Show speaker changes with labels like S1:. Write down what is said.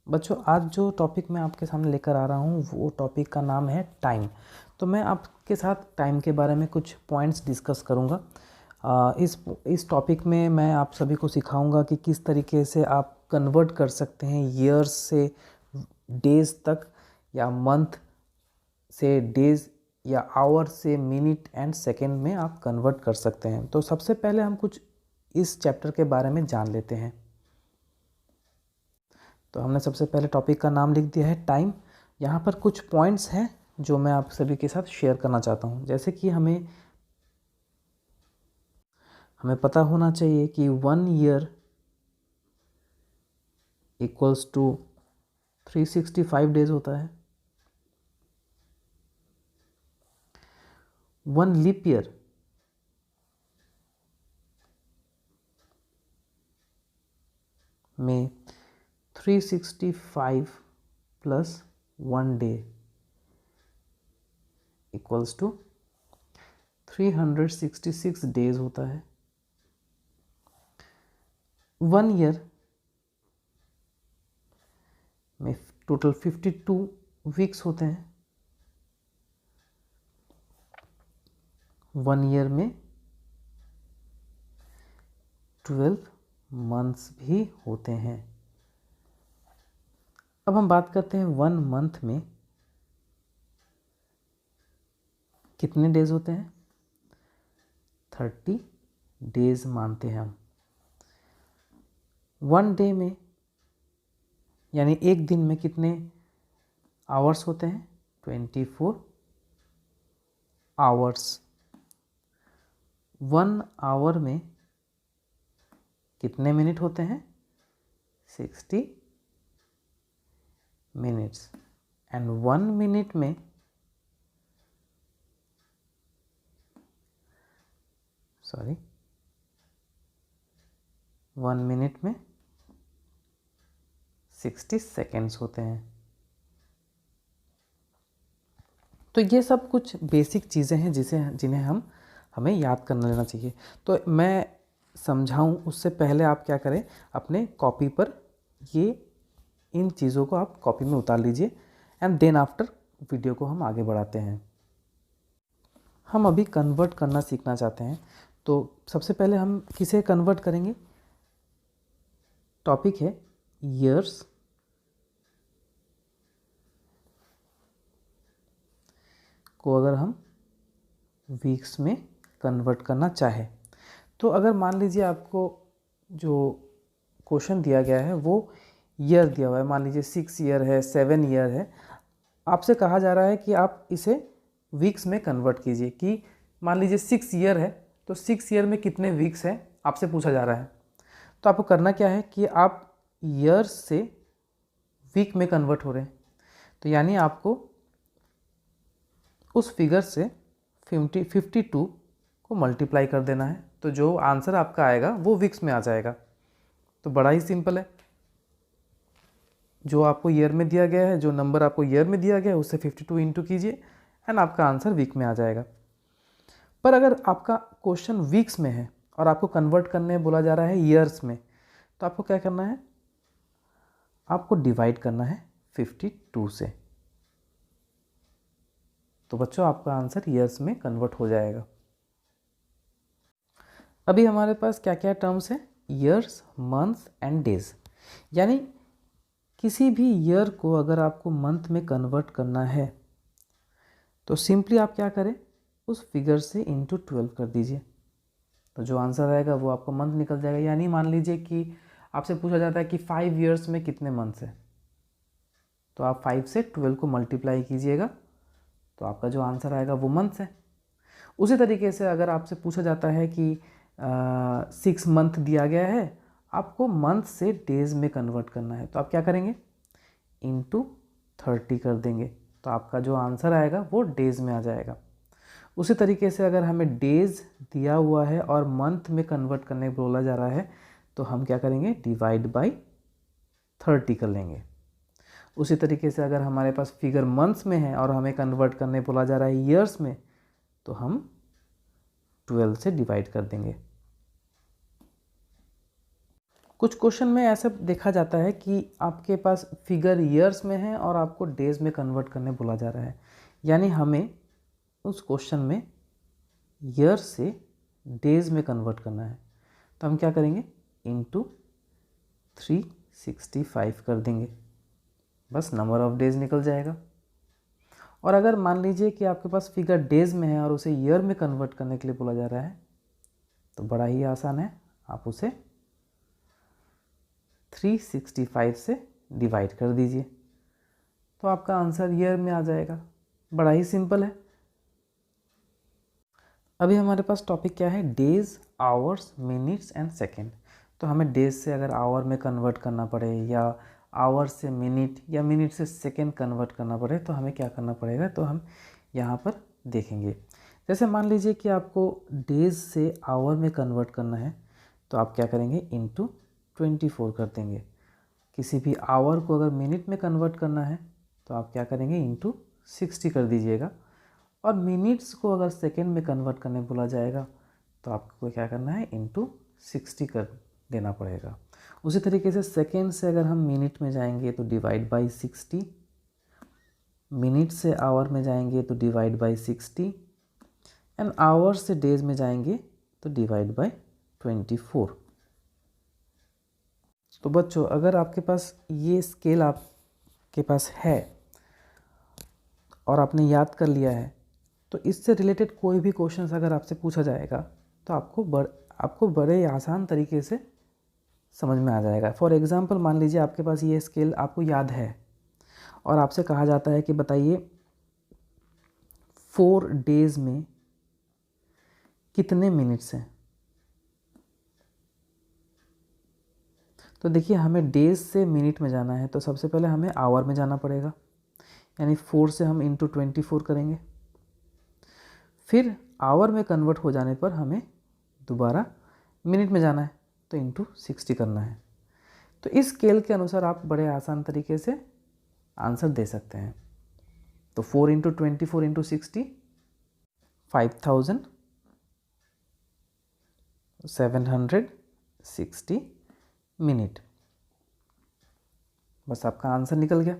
S1: बच्चों, आज जो टॉपिक मैं आपके सामने लेकर आ रहा हूँ वो टॉपिक का नाम है टाइम। तो मैं आपके साथ टाइम के बारे में कुछ पॉइंट्स डिस्कस करूँगा। इस टॉपिक में मैं आप सभी को सिखाऊंगा कि किस तरीके से आप कन्वर्ट कर सकते हैं ईयर्स से डेज़ तक, या मंथ से डेज़, या आवर से मिनट एंड सेकेंड में आप कन्वर्ट कर सकते हैं। तो सबसे पहले हम कुछ इस चैप्टर के बारे में जान लेते हैं। तो हमने सबसे पहले टॉपिक का नाम लिख दिया है टाइम। यहाँ पर कुछ पॉइंट्स हैं जो मैं आप सभी के साथ शेयर करना चाहता हूँ। जैसे कि हमें पता होना चाहिए कि 1 ईयर इक्वल्स टू 365 डेज होता है। 1 लीप ईयर में 365 plus 1 day equals to 366 days होता है। 1 ईयर में टोटल 52 वीक्स होते हैं। 1 ईयर में 12 मंथ्स भी होते हैं। अब हम बात करते हैं 1 मंथ में कितने डेज होते हैं। 30 डेज मानते हैं हम। 1 डे में यानी एक दिन में कितने आवर्स होते हैं। 24 आवर्स। 1 आवर में कितने मिनट होते हैं। 60 मिनट्स। एंड 1 मिनट में सॉरी 1 मिनट में 60 सेकेंड्स होते हैं। तो ये सब कुछ बेसिक चीज़ें हैं जिन्हें हमें याद करना लेना चाहिए। तो मैं समझाऊं उससे पहले आप क्या करें, अपने कॉपी पर इन चीज़ों को आप कॉपी में उतार लीजिए, एंड देन आफ्टर वीडियो को हम आगे बढ़ाते हैं। हम अभी कन्वर्ट करना सीखना चाहते हैं। तो सबसे पहले हम किसे कन्वर्ट करेंगे। टॉपिक है ईयर्स को अगर हम वीक्स में कन्वर्ट करना चाहे, तो अगर मान लीजिए आपको जो क्वेश्चन दिया गया है वो ईयर दिया हुआ है, मान लीजिए 6 ईयर है, 7 ईयर है, आपसे कहा जा रहा है कि आप इसे वीक्स में कन्वर्ट कीजिए। कि मान लीजिए 6 ईयर है तो 6 ईयर में कितने वीक्स हैं आपसे पूछा जा रहा है। तो आपको करना क्या है कि आप ईयर्स से वीक में कन्वर्ट हो रहे हैं, तो यानी आपको उस फिगर से 52 को मल्टीप्लाई कर देना है। तो जो आंसर आपका आएगा वो वीक्स में आ जाएगा। तो बड़ा ही सिंपल है। जो आपको ईयर में दिया गया है, जो नंबर आपको ईयर में दिया गया है, उससे 52 इंटू कीजिए एंड आपका आंसर वीक में आ जाएगा। पर अगर आपका क्वेश्चन वीक्स में है और आपको कन्वर्ट करने बोला जा रहा है ईयर्स में, तो आपको क्या करना है, आपको डिवाइड करना है 52 से। तो बच्चों, आपका आंसर ईयर्स में कन्वर्ट हो जाएगा। अभी हमारे पास क्या क्या टर्म्स हैं, ईयर्स, मंथ्स एंड डेज। यानी किसी भी ईयर को अगर आपको मंथ में कन्वर्ट करना है तो सिंपली आप क्या करें, उस फिगर से इंटू 12 कर दीजिए। तो जो आंसर आएगा वो आपका मंथ निकल जाएगा। यानी मान लीजिए कि आपसे पूछा जाता है कि 5 ईयर्स में कितने मंथ्स हैं, तो आप 5 से 12 को मल्टीप्लाई कीजिएगा, तो आपका जो आंसर आएगा वो मंथ्स है। उसी तरीके से अगर आपसे पूछा जाता है कि 6 मंथ दिया गया है, आपको मंथ से डेज में कन्वर्ट करना है, तो आप क्या करेंगे, इंटू 30 कर देंगे, तो आपका जो आंसर आएगा वो डेज में आ जाएगा। उसी तरीके से अगर हमें डेज दिया हुआ है और मंथ में कन्वर्ट करने बोला जा रहा है, तो हम क्या करेंगे, डिवाइड बाई 30 कर लेंगे। उसी तरीके से अगर हमारे पास फिगर मंथ्स में है और हमें कन्वर्ट करने बोला जा रहा है ईयर्स में, तो हम 12 से डिवाइड कर देंगे। कुछ क्वेश्चन में ऐसा देखा जाता है कि आपके पास फिगर ईयर्स में है और आपको डेज में कन्वर्ट करने बोला जा रहा है, यानी हमें उस क्वेश्चन में ईयर्स से डेज में कन्वर्ट करना है। तो हम क्या करेंगे, इंटू 365 कर देंगे, बस नंबर ऑफ डेज निकल जाएगा। और अगर मान लीजिए कि आपके पास फिगर डेज में है और उसे ईयर में कन्वर्ट करने के लिए बोला जा रहा है, तो बड़ा ही आसान है, आप उसे 365 से डिवाइड कर दीजिए, तो आपका आंसर ईयर में आ जाएगा। बड़ा ही सिंपल है। अभी हमारे पास टॉपिक क्या है, days, hours, minutes and second. तो हमें डेज से अगर आवर में कन्वर्ट करना पड़े या आवर से मिनट या मिनट से सेकेंड कन्वर्ट करना पड़े तो हमें क्या करना पड़ेगा, तो हम यहाँ पर देखेंगे। जैसे मान लीजिए कि आपको डेज से आवर में कन्वर्ट करना है, तो आप क्या करेंगे, इंटू 24 कर देंगे। किसी भी आवर को अगर मिनट में कन्वर्ट करना है तो आप क्या करेंगे, इंटू 60 कर दीजिएगा। और मिनट्स को अगर सेकेंड में कन्वर्ट करने बोला जाएगा तो आपको क्या करना है, इंटू 60 कर देना पड़ेगा। उसी तरीके से सेकेंड से अगर हम मिनट में जाएंगे तो डिवाइड बाई 60, मिनट से आवर में जाएंगे तो डिवाइड बाई 60 एंड आवर से डेज में जाएंगे तो डिवाइड बाई 24। तो बच्चों, अगर आपके पास ये स्केल आपके पास है और आपने याद कर लिया है, तो इससे रिलेटेड कोई भी क्वेश्चन अगर आपसे पूछा जाएगा तो आपको बड़े आसान तरीके से समझ में आ जाएगा। फॉर एग्ज़ाम्पल, मान लीजिए आपके पास ये स्केल आपको याद है और आपसे कहा जाता है कि बताइए 4 डेज़ में कितने मिनट्स हैं। तो देखिए, हमें डेज से मिनट में जाना है तो सबसे पहले हमें आवर में जाना पड़ेगा, यानी 4 से हम इंटू 24 करेंगे। फिर आवर में कन्वर्ट हो जाने पर हमें दोबारा मिनट में जाना है तो इंटू 60 करना है। तो इस स्केल के अनुसार आप बड़े आसान तरीके से आंसर दे सकते हैं। तो 4 इंटू 24 इंटू 60, 5760 मिनट, बस आपका आंसर निकल गया।